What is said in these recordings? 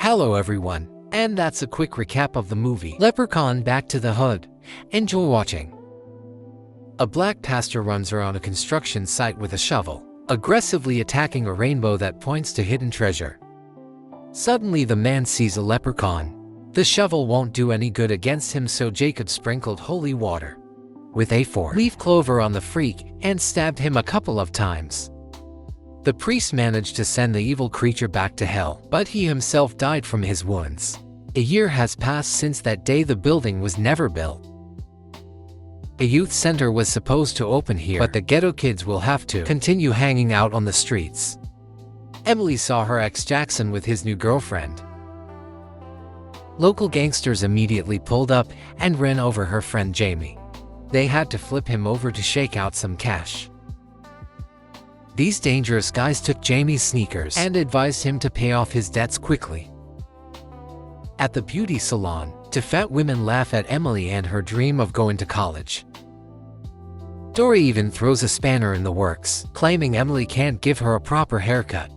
Hello everyone, and that's a quick recap of the movie Leprechaun Back to the Hood. Enjoy watching. A black pastor runs around a construction site with a shovel, aggressively attacking a rainbow that points to hidden treasure. Suddenly the man sees a leprechaun. The shovel won't do any good against him, so Jacob sprinkled holy water with a 4-leaf clover on the freak and stabbed him a couple of times. The priest managed to send the evil creature back to hell, but he himself died from his wounds. A year has passed since that day. The building was never built. A youth center was supposed to open here, but the ghetto kids will have to continue hanging out on the streets. Emily saw her ex Jackson with his new girlfriend. Local gangsters immediately pulled up and ran over her friend Jamie. They had to flip him over to shake out some cash. These dangerous guys took Jamie's sneakers and advised him to pay off his debts quickly. At the beauty salon, two fat women laugh at Emily and her dream of going to college. Dory even throws a spanner in the works, claiming Emily can't give her a proper haircut.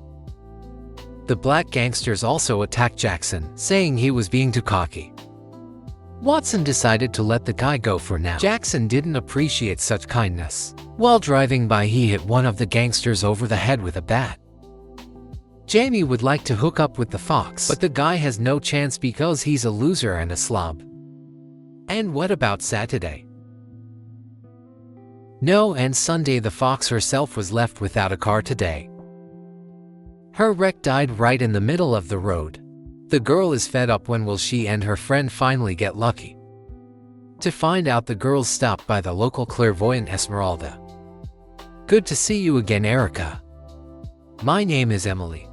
The black gangsters also attack Jackson, saying he was being too cocky. Watson decided to let the guy go for now. Jackson didn't appreciate such kindness. While driving by, he hit one of the gangsters over the head with a bat. Jamie would like to hook up with the fox, but the guy has no chance because he's a loser and a slob. And what about Saturday? No, and Sunday the fox herself was left without a car today. Her wreck died right in the middle of the road. The girl is fed up. When will she and her friend finally get lucky? To find out, the girls stopped by the local clairvoyant Esmeralda. Good to see you again, Erica. My name is Emily.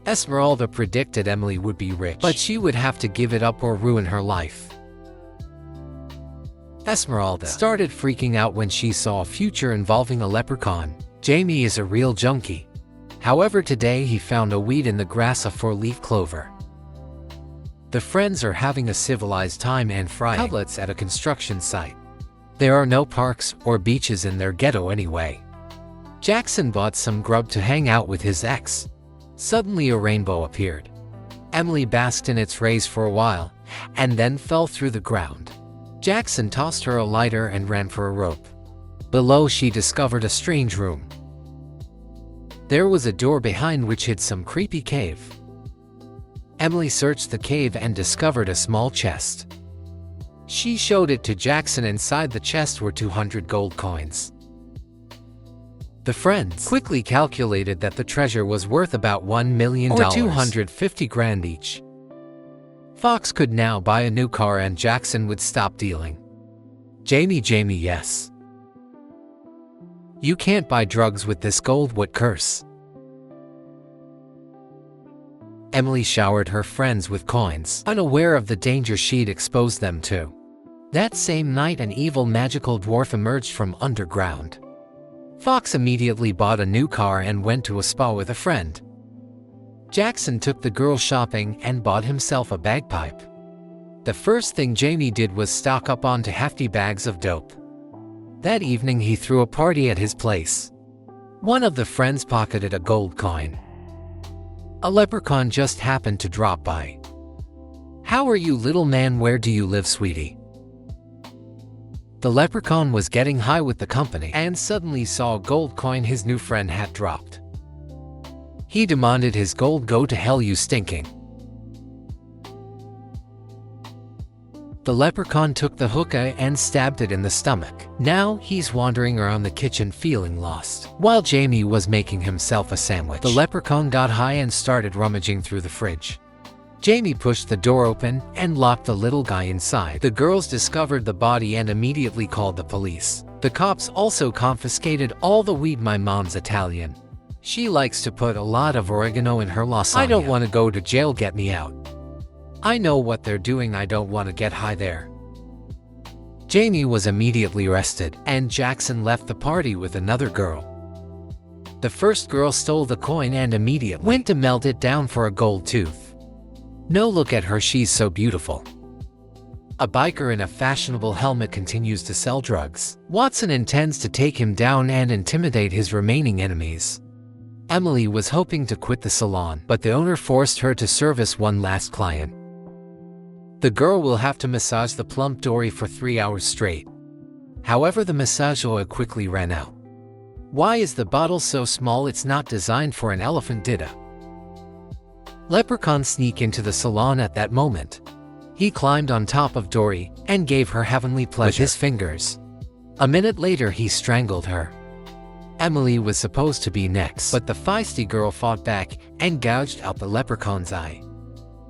Esmeralda predicted Emily would be rich, but she would have to give it up or ruin her life. Esmeralda started freaking out when she saw a future involving a leprechaun. Jamie is a real junkie. However, today he found a weed in the grass, a 4-leaf clover. The friends are having a civilized time and frying cutlets at a construction site. There are no parks or beaches in their ghetto anyway. Jackson bought some grub to hang out with his ex. Suddenly a rainbow appeared. Emily basked in its rays for a while, and then fell through the ground. Jackson tossed her a lighter and ran for a rope. Below, she discovered a strange room. There was a door behind which hid some creepy cave. Emily searched the cave and discovered a small chest. She showed it to Jackson. Inside the chest were 200 gold coins. The friends quickly calculated that the treasure was worth about $1 million or 250 grand each. Fox could now buy a new car and Jackson would stop dealing. Jamie, yes. You can't buy drugs with this gold. What curse? Emily showered her friends with coins, unaware of the danger she'd exposed them to. That same night, an evil magical dwarf emerged from underground. Fox immediately bought a new car and went to a spa with a friend. Jackson took the girl shopping and bought himself a bagpipe. The first thing Jamie did was stock up on 2 hefty bags of dope. That evening he threw a party at his place. One of the friends pocketed a gold coin. A leprechaun just happened to drop by. How are you, little man? Where do you live, sweetie? The leprechaun was getting high with the company and suddenly saw a gold coin his new friend had dropped. He demanded his gold. Go to hell, you stinking. The leprechaun took the hookah and stabbed it in the stomach. Now he's wandering around the kitchen feeling lost. While Jamie was making himself a sandwich, the leprechaun got high and started rummaging through the fridge. Jamie pushed the door open and locked the little guy inside. The girls discovered the body and immediately called the police. The cops also confiscated all the weed. My mom's Italian. She likes to put a lot of oregano in her lasagna. I don't want to go to jail. Get me out. I know what they're doing. I don't want to get high there. Jamie was immediately arrested, and Jackson left the party with another girl. The first girl stole the coin and immediately went to melt it down for a gold tooth. No, look at her, she's so beautiful. A biker in a fashionable helmet continues to sell drugs. Watson intends to take him down and intimidate his remaining enemies. Emily was hoping to quit the salon, but the owner forced her to service one last client. The girl will have to massage the plump Dory for 3 hours straight. However, the massage oil quickly ran out. Why is the bottle so small? It's not designed for an elephant, did it? Leprechaun sneaked into the salon at that moment. He climbed on top of Dory and gave her heavenly pleasure with his fingers. A minute later, he strangled her. Emily was supposed to be next, but the feisty girl fought back and gouged out the leprechaun's eye.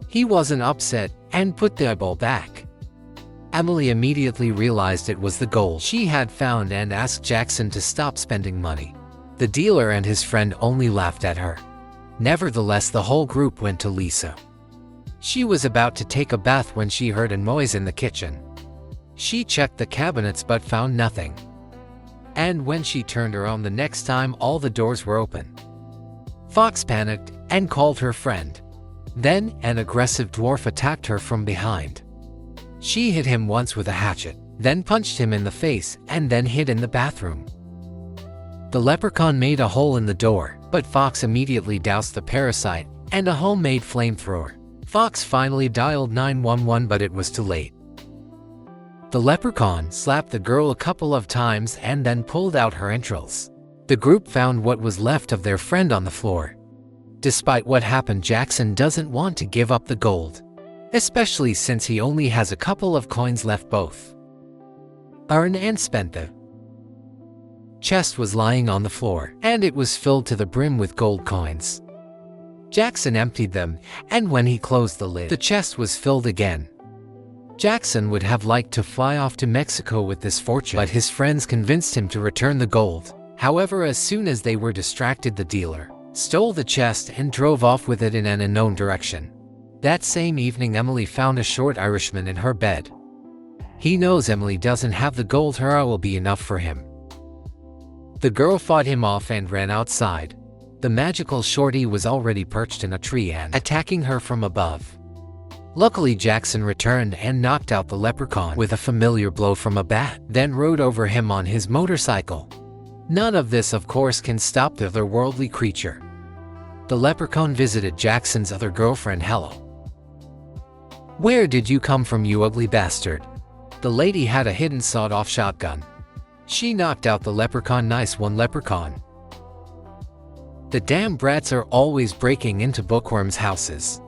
He wasn't upset and put the eyeball back. Emily immediately realized it was the gold she had found and asked Jackson to stop spending money. The dealer and his friend only laughed at her. Nevertheless, the whole group went to Lisa. She was about to take a bath when she heard a noise in the kitchen. She checked the cabinets but found nothing. And when she turned around the next time, all the doors were open. Fox panicked and called her friend. Then, an aggressive dwarf attacked her from behind. She hit him once with a hatchet, then punched him in the face, and then hid in the bathroom. The leprechaun made a hole in the door, but Fox immediately doused the parasite and a homemade flamethrower. Fox finally dialed 911, but it was too late. The leprechaun slapped the girl a couple of times and then pulled out her entrails. The group found what was left of their friend on the floor. Despite what happened, Jackson doesn't want to give up the gold, especially since he only has a couple of coins left. Both earned and spent. The chest was lying on the floor, and it was filled to the brim with gold coins. Jackson emptied them, and when he closed the lid, the chest was filled again. Jackson would have liked to fly off to Mexico with this fortune, but his friends convinced him to return the gold. However, as soon as they were distracted, the dealer stole the chest and drove off with it in an unknown direction. That same evening, Emily found a short Irishman in her bed. He knows Emily doesn't have the gold. Her eye will be enough for him. The girl fought him off and ran outside. The magical shorty was already perched in a tree and attacking her from above. Luckily, Jackson returned and knocked out the leprechaun with a familiar blow from a bat, then rode over him on his motorcycle. None of this, of course, can stop the otherworldly creature. The leprechaun visited Jackson's other girlfriend. "Hello. Where did you come from, you ugly bastard?" The lady had a hidden sawed-off shotgun. She knocked out the leprechaun. "Nice one, leprechaun. The damn brats are always breaking into bookworms' houses."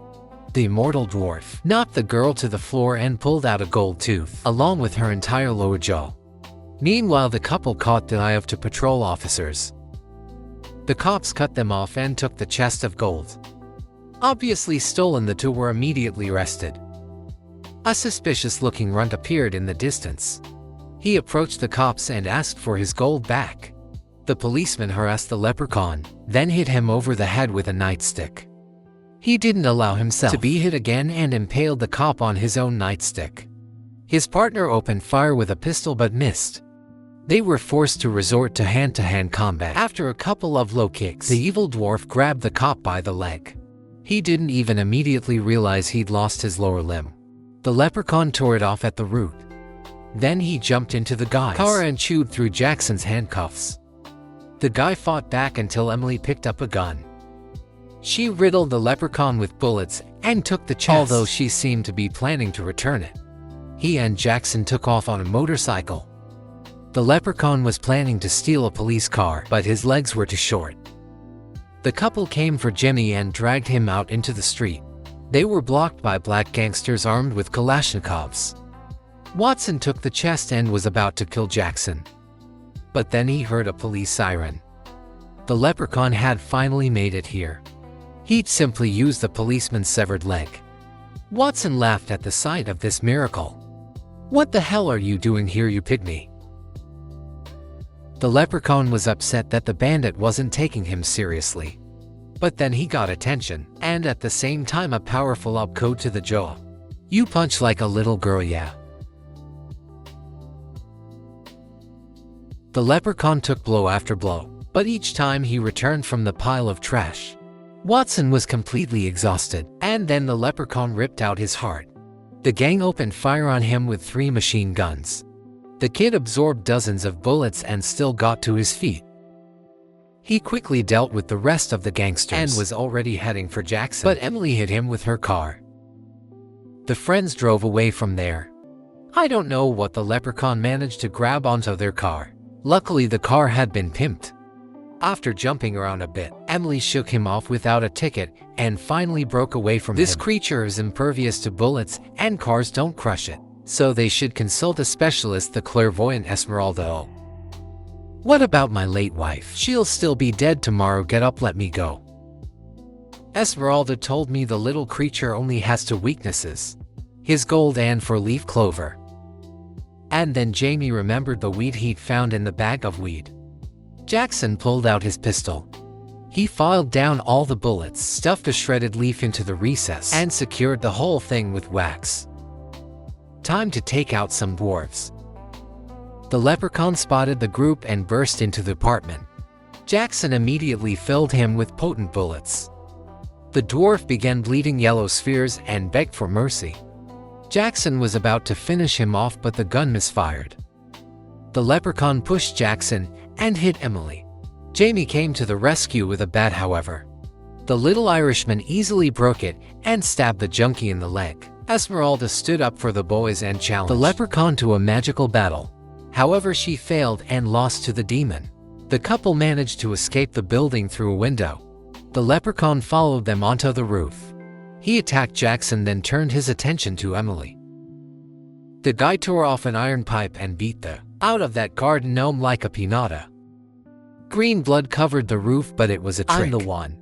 The immortal dwarf knocked the girl to the floor and pulled out a gold tooth, along with her entire lower jaw. Meanwhile, the couple caught the eye of two patrol officers. The cops cut them off and took the chest of gold. Obviously stolen, the two were immediately arrested. A suspicious-looking runt appeared in the distance. He approached the cops and asked for his gold back. The policeman harassed the leprechaun, then hit him over the head with a nightstick. He didn't allow himself to be hit again and impaled the cop on his own nightstick. His partner opened fire with a pistol but missed. They were forced to resort to hand-to-hand combat. After a couple of low kicks, the evil dwarf grabbed the cop by the leg. He didn't even immediately realize he'd lost his lower limb. The leprechaun tore it off at the root. Then he jumped into the guy's car and chewed through Jackson's handcuffs. The guy fought back until Emily picked up a gun. She riddled the leprechaun with bullets and took the chest, although she seemed to be planning to return it. He and Jackson took off on a motorcycle. The leprechaun was planning to steal a police car, but his legs were too short. The couple came for Jimmy and dragged him out into the street. They were blocked by black gangsters armed with Kalashnikovs. Watson took the chest and was about to kill Jackson. But then he heard a police siren. The leprechaun had finally made it here. He'd simply used the policeman's severed leg. Watson laughed at the sight of this miracle. "What the hell are you doing here, you pygmy?" The leprechaun was upset that the bandit wasn't taking him seriously. But then he got attention, and at the same time a powerful uppercut to the jaw. "You punch like a little girl, yeah." The leprechaun took blow after blow, but each time he returned from the pile of trash. Watson was completely exhausted, and then the leprechaun ripped out his heart. The gang opened fire on him with 3 machine guns. The kid absorbed dozens of bullets and still got to his feet. He quickly dealt with the rest of the gangsters and was already heading for Jackson, but Emily hit him with her car. The friends drove away from there. I don't know what the Leprechaun managed to grab onto their car. Luckily, the car had been pimped. After jumping around a bit, Emily shook him off without a ticket and finally broke away from him. This creature is impervious to bullets and cars don't crush it, so they should consult a specialist, the clairvoyant Esmeralda. What about my late wife? She'll still be dead tomorrow. Get up, let me go. Esmeralda told me the little creature only has two weaknesses: his gold and four-leaf clover. And then Jamie remembered the weed he'd found in the bag of weed. Jackson pulled out his pistol. He filed down all the bullets, stuffed a shredded leaf into the recess, and secured the whole thing with wax. Time to take out some dwarves. The Leprechaun spotted the group and burst into the apartment. Jackson immediately filled him with potent bullets. The dwarf began bleeding yellow spheres and begged for mercy. Jackson was about to finish him off, but the gun misfired. The Leprechaun pushed Jackson and hit Emily. Jamie came to the rescue with a bat, however. The little Irishman easily broke it and stabbed the junkie in the leg. Esmeralda stood up for the boys and challenged the Leprechaun to a magical battle. However, she failed and lost to the demon. The couple managed to escape the building through a window. The Leprechaun followed them onto the roof. He attacked Jackson, then turned his attention to Emily. The guy tore off an iron pipe and beat the out of that garden gnome like a pinata. Green blood covered the roof, but it was a trick. I'm the one.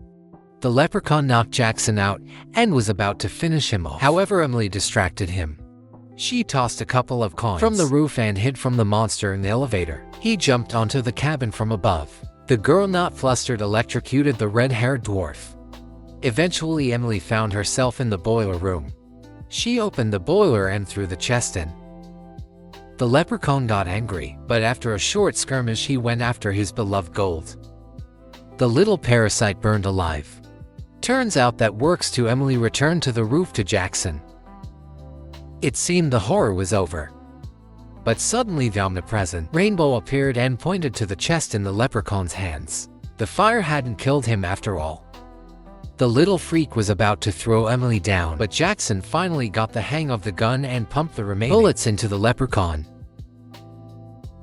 The Leprechaun knocked Jackson out and was about to finish him off. However, Emily distracted him. She tossed a couple of coins from the roof and hid from the monster in the elevator. He jumped onto the cabin from above. The girl, not flustered, electrocuted the red-haired dwarf. Eventually, Emily found herself in the boiler room. She opened the boiler and threw the chest in. The Leprechaun got angry, but after a short skirmish he went after his beloved gold. The little parasite burned alive. Turns out that works too. Emily returned to the roof to Jackson. It seemed the horror was over. But suddenly the omnipresent Rainbow appeared and pointed to the chest in the Leprechaun's hands. The fire hadn't killed him after all. The little freak was about to throw Emily down, but Jackson finally got the hang of the gun and pumped the remaining bullets into the Leprechaun.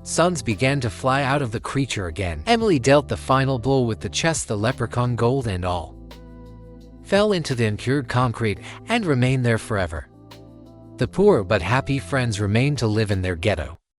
Suns began to fly out of the creature again. Emily dealt the final blow with the chest. The Leprechaun, gold and all, fell into the uncured concrete and remained there forever. The poor but happy friends remained to live in their ghetto.